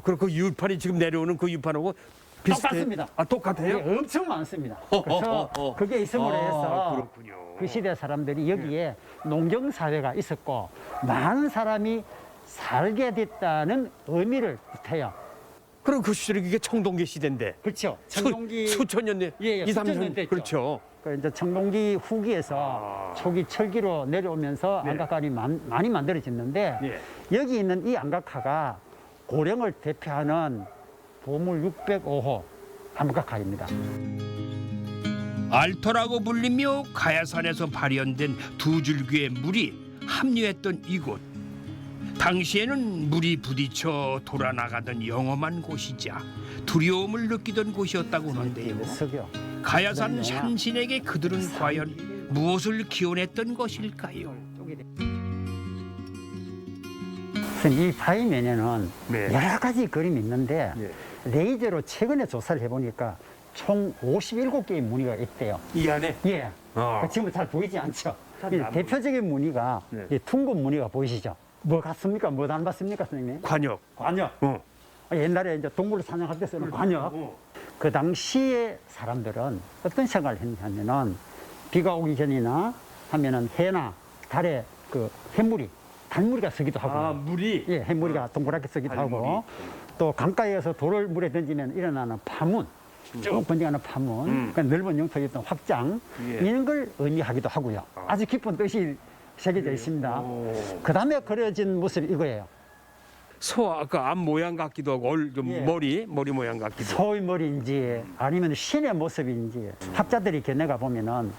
그리고 그 유판이 지금 내려오는 그 유판하고 똑같습니다. 아, 똑같아요? 예, 엄청 많습니다. 그래서 그게 있음으로 해서 그렇군요. 그 시대 사람들이 여기에 농경 사회가 있었고 많은 사람이 살게 됐다는 의미를 뜻해요. 그럼 그 시절에 이게 청동기 시대인데. 그렇죠. 청동기 수천 년 된. 예, 예, 2, 3천 수천 년 년 됐죠. 그렇죠. 그 이제 청동기 후기에서 초기 철기로 내려오면서 네. 안각화가 많이 만들어졌는데 예. 여기 있는 이 안각화가 고령을 대표하는 보물 605호 안각화입니다. 알터라고 불리며 가야산에서 발현된 두 줄기의 물이 합류했던 이곳. 당시에는 물이 부딪혀 돌아나가던 영험한 곳이자 두려움을 느끼던 곳이었다고 하는데요. 석유. 가야산 산신에게 그들은 과연 무엇을 기원했던 것일까요? 이 바위면에는 네. 여러 가지 그림이 있는데 예. 레이저로 최근에 조사를 해보니까 총 57개의 무늬가 있대요. 이 안에. 예. 어. 지금 잘 보이지 않죠? 잘 이 안 대표적인 무늬가 네. 이 둥근 무늬가 보이시죠? 뭐 같습니까? 뭐 닮았습니까, 선생님? 관역. 관역. 어. 옛날에 이제 동물을 사냥할 때 쓰는 관역. 그 당시에 사람들은 어떤 생각을 했냐면은 비가 오기 전이나 하면은 해나 달에 그 해물이 달무리가 쓰기도 하고. 아, 물이. 예, 해무리가 동그랗게 쓰기도 달무리. 하고 또 강가에서 돌을 물에 던지면 일어나는 파문, 쭉 번져가는 파문, 그러니까 넓은 영토의 어떤 확장 예. 이런 걸 의미하기도 하고요. 아주 깊은 뜻이 새겨져 있습니다. 오. 그 다음에 그려진 모습이 이거예요. 소 아까 앞 모양 같기도 하고 좀 예. 머리 모양 같기도 하고. 소의 머리인지 아니면 신의 모습인지 학자들이 겨내가 보면은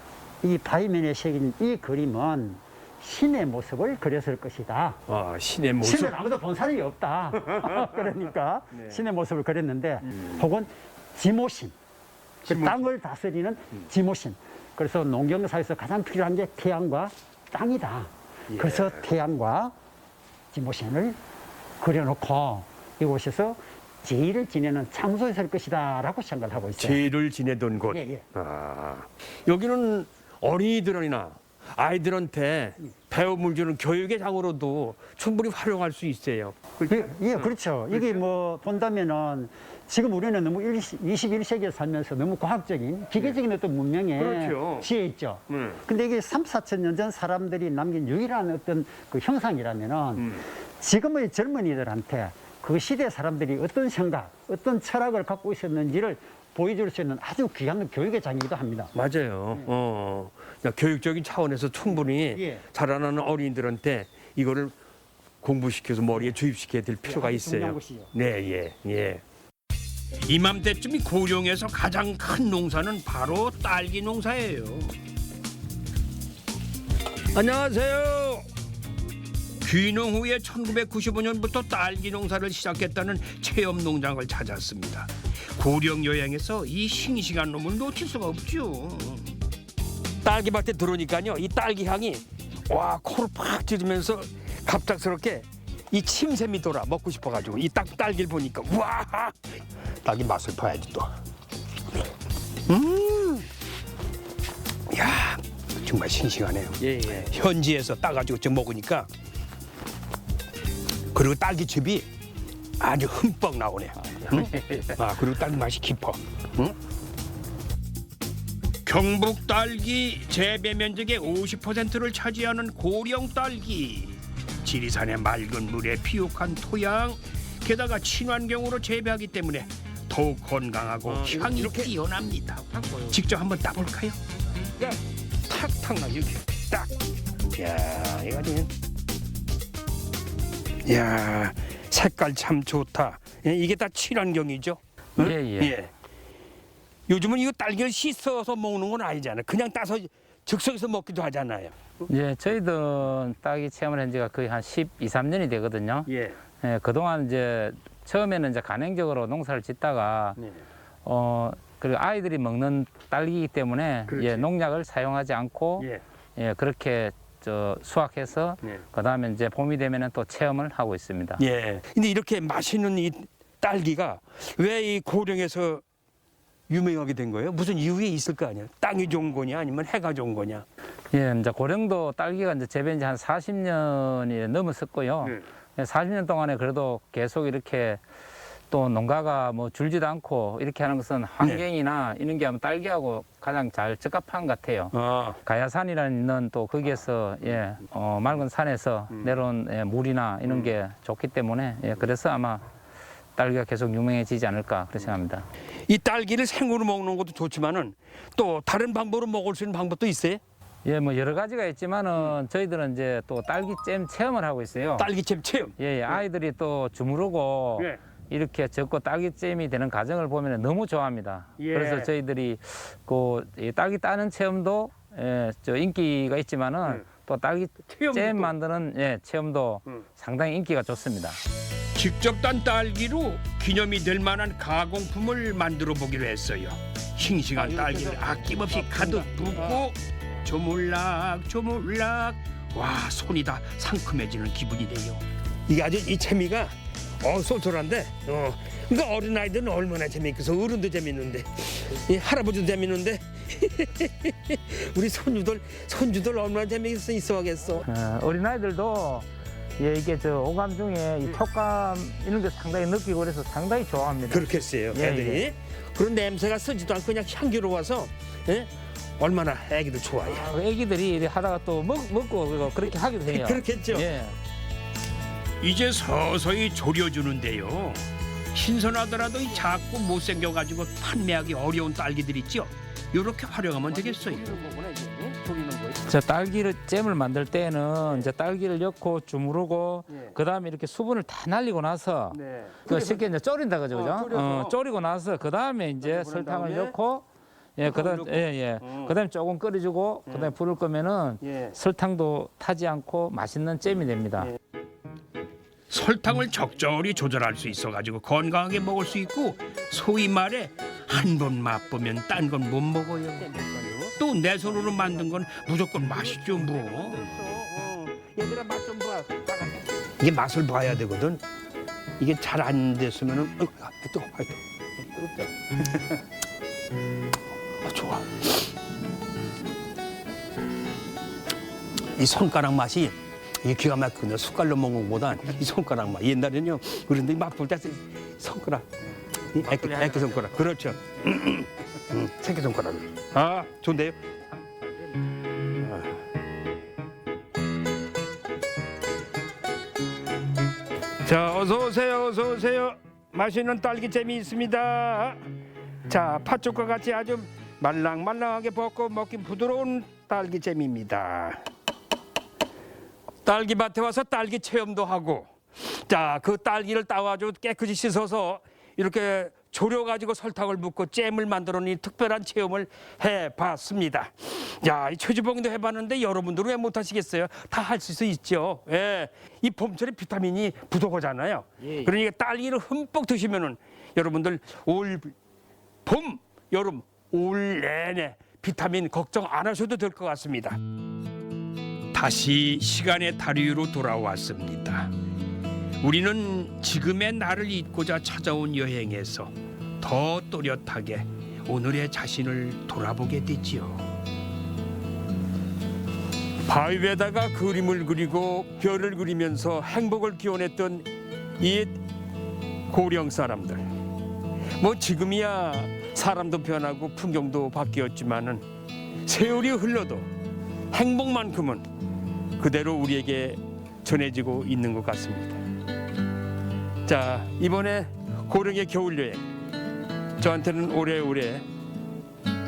이 바위면에 새긴 이 그림은 신의 모습을 그렸을 것이다. 아, 신의 모습. 신을 아무도 본 사람이 없다. 그러니까 네. 신의 모습을 그렸는데 혹은 지모신, 그 지모신. 땅을 다스리는 지모신. 그래서 농경사에서 가장 필요한 게 태양과 땅이다. 예. 그래서 태양과 지모신을 그려놓고 이곳에서 제의를 지내는 장소였을 것이다라고 생각을 하고 있어요. 제를 지내던 곳. 예, 예. 아, 여기는 어린이들이나 아이들한테 배움을 주는 교육의 장으로도 충분히 활용할 수 있어요. 예, 그렇죠. 이게 뭐 본다면은 지금 우리는 너무 21세기에 살면서 너무 과학적인 기계적인 어떤 문명에 그렇죠. 취해 있죠. 음. 근데 이게 3, 4천 년 전 사람들이 남긴 유일한 어떤 그 형상이라면은 지금의 젊은이들한테 그 시대 사람들이 어떤 생각, 어떤 철학을 갖고 있었는지를 보여줄 수 있는 아주 귀한 교육의 장이기도 합니다. 맞아요. 그러니까 교육적인 차원에서 충분히 예. 자라나는 어린이들한테 이거를 공부시켜서 머리에 주입시켜야 될 필요가 아주 중요한 있어요. 것이요. 네, 예, 예. 이맘때쯤이 고령에서 가장 큰 농사는 바로 딸기 농사예요. 안녕하세요. 귀농 후에 1995년부터 딸기 농사를 시작했다는 체험 농장을 찾았습니다. 고령 여행에서 이 싱싱한 놈을 놓칠 수가 없죠. 딸기밭에 들어오니까요, 이 딸기 향이 와 코를 팍 찌르면서 갑작스럽게 이 침샘이 돌아 먹고 싶어가지고 이 딸기를 보니까 와 딸기 맛을 봐야지 또. 야, 정말 싱싱하네요. 예, 예. 현지에서 따가지고 지금 먹으니까 그리고 딸기즙이 아주 흠뻑 나오네요. 응? 아, 그리고 딸기 맛이 깊어. 응? 경북 딸기 재배 면적의 50%를 차지하는 고령 딸기. 지리산의 맑은 물에 피옥한 토양, 게다가 친환경으로 재배하기 때문에 더욱 건강하고 향이 이렇게? 뛰어납니다. 직접 한번 따볼까요? 탁탁 나 이렇게 딱. 야, 이거 아니면 야, 색깔 참 좋다. 예, 이게 다 친환경이죠? 응? 예, 예. 요즘은 이거 딸기를 씻어서 먹는 건 아니잖아요. 그냥 따서 즉석에서 먹기도 하잖아요. 예, 저희도 딸기 체험을 한 지가 거의 한 12, 13년이 되거든요. 예. 예, 그동안 이제 처음에는 이제 간행적으로 농사를 짓다가 네. 그리고 아이들이 먹는 딸기이기 때문에 그렇지. 예, 농약을 사용하지 않고 예. 예, 그렇게 수확해서 네. 그다음에 이제 봄이 되면은 또 체험을 하고 있습니다. 예. 근데 이렇게 맛있는 이 딸기가 왜 이 고령에서 유명하게 된 거예요? 무슨 이유가 있을 거 아니에요? 땅이 좋은 거냐 아니면 해가 좋은 거냐? 예, 이제 고령도 딸기가 이제 재배한 지 한 40년이 넘었었고요. 네. 예, 40년 동안에 그래도 계속 이렇게 또 농가가 뭐 줄지도 않고 이렇게 하는 것은 환경이나 이런 게 하면 딸기하고 가장 잘 적합한 것 같아요. 가야산이라는 있는 또 거기에서 맑은 산에서 내려온 물이나 이런 게 좋기 때문에 그래서 아마 딸기가 계속 유명해지지 않을까 그렇게 생각합니다. 이 딸기를 생으로 먹는 것도 좋지만은 또 다른 방법으로 먹을 수 있는 방법도 있어요? 예, 뭐 여러 가지가 있지만은 저희들은 이제 또 딸기잼 체험을 하고 있어요. 딸기잼 체험. 예, 아이들이 또 주무르고 예. 이렇게 적고 딸기잼이 되는 과정을 보면 너무 좋아합니다. 예. 그래서 저희들이 이 딸기 따는 체험도 저 인기가 있지만은 또 딸기잼 만드는 체험도 상당히 인기가 좋습니다. 직접 딴 딸기로 기념이 될 만한 가공품을 만들어 보기로 했어요. 싱싱한 딸기를 아낌없이 가득 붓고 조물락 와 손이 다 상큼해지는 기분이네요. 이게 아주 이 재미가 쏠쏠한데 그러니까 어린아이들은 얼마나 재미있어서 어른도 재밌는데 이 할아버지도 재밌는데 우리 손주들 얼마나 재미있어 하겠어. 어린아이들도 이게 저 오감 중에 이 촉감 이런 게 상당히 느끼고 그래서 상당히 좋아합니다. 그렇겠어요. 애들이 그런 냄새가 쓰지도 않고 그냥 향기로워서 얼마나 애기들 좋아해. 애기들이 이렇게 하다가 또 먹고 그렇게 하기도 해요. 그렇겠죠. 예. 이제 서서히 졸여주는데요. 신선하더라도 이 작고 못생겨가지고 판매하기 어려운 딸기들 있죠. 이렇게 활용하면 되겠어요. 저 딸기를 잼을 만들 때는 이제 딸기를 넣고 주무르고 그다음에 이렇게 수분을 다 날리고 나서 그 쉽게 이제 졸인다 그죠? 졸이고 나서 그다음에 이제 설탕을 넣고 그다음에 조금 끓여주고 그다음에 불을 끄면은 설탕도 타지 않고 맛있는 잼이 됩니다. 설탕을 적절히 조절할 수 있어가지고 건강하게 먹을 수 있고 소위 말해 한 번 맛보면 딴 건 못 먹어요. 또 내 손으로 만든 건 무조건 맛있죠 뭐. 얘들아 맛 좀 봐. 이게 맛을 봐야 되거든. 이게 잘 안 됐으면은 뜨거워. 좋아. 이 손가락 맛이 이게 기가 막히네. 숟갈로 먹는 것보단 이 손가락 맛. 옛날에는요, 그런데 맛볼 때 손가락, 애기 손가락. 그렇죠. 새끼 손가락. 아, 좋은데요? 자, 어서 오세요, 어서 오세요. 맛있는 딸기잼이 있습니다. 자, 팥죽과 같이 아주 말랑말랑하게 볶고 먹기 부드러운 딸기잼입니다. 딸기밭에 와서 딸기 체험도 하고, 자, 그 딸기를 따와서 깨끗이 씻어서 이렇게 졸여가지고 설탕을 붓고 잼을 만들어낸 이 특별한 체험을 해봤습니다. 야, 이 최주봉도 해봤는데 여러분들은 왜 못하시겠어요? 다 할 수 있죠. 예, 이 봄철에 비타민이 부족하잖아요. 그러니까 딸기를 흠뻑 드시면은 여러분들 봄, 여름, 올 내내 비타민 걱정 안 하셔도 될 것 같습니다. 다시 시간의 다리로 돌아왔습니다. 우리는 지금의 나를 잊고자 찾아온 여행에서 더 또렷하게 오늘의 자신을 돌아보게 되지요. 바위 위에다가 그림을 그리고 별을 그리면서 행복을 기원했던 이 고령 사람들. 뭐 지금이야 사람도 변하고 풍경도 바뀌었지만은 세월이 흘러도 행복만큼은 그대로 우리에게 전해지고 있는 것 같습니다. 자, 이번에 고령의 겨울 여행, 저한테는 오래오래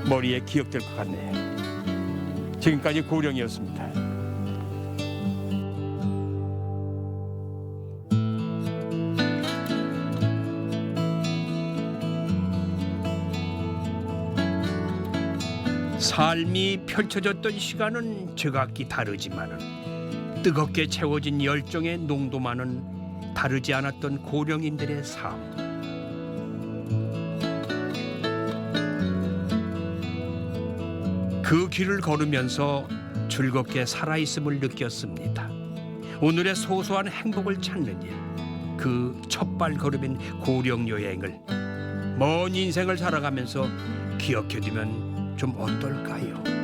머리에 기억될 것 같네요. 지금까지 고령이었습니다. 삶이 펼쳐졌던 시간은 저각기 다르지만은 뜨겁게 채워진 열정의 농도만은 다르지 않았던 고령인들의 삶. 그 길을 걸으면서 즐겁게 살아있음을 느꼈습니다. 오늘의 소소한 행복을 찾는 일, 그 첫발 걸음인 고령 여행을 먼 인생을 살아가면서 기억해두면 좀 어떨까요?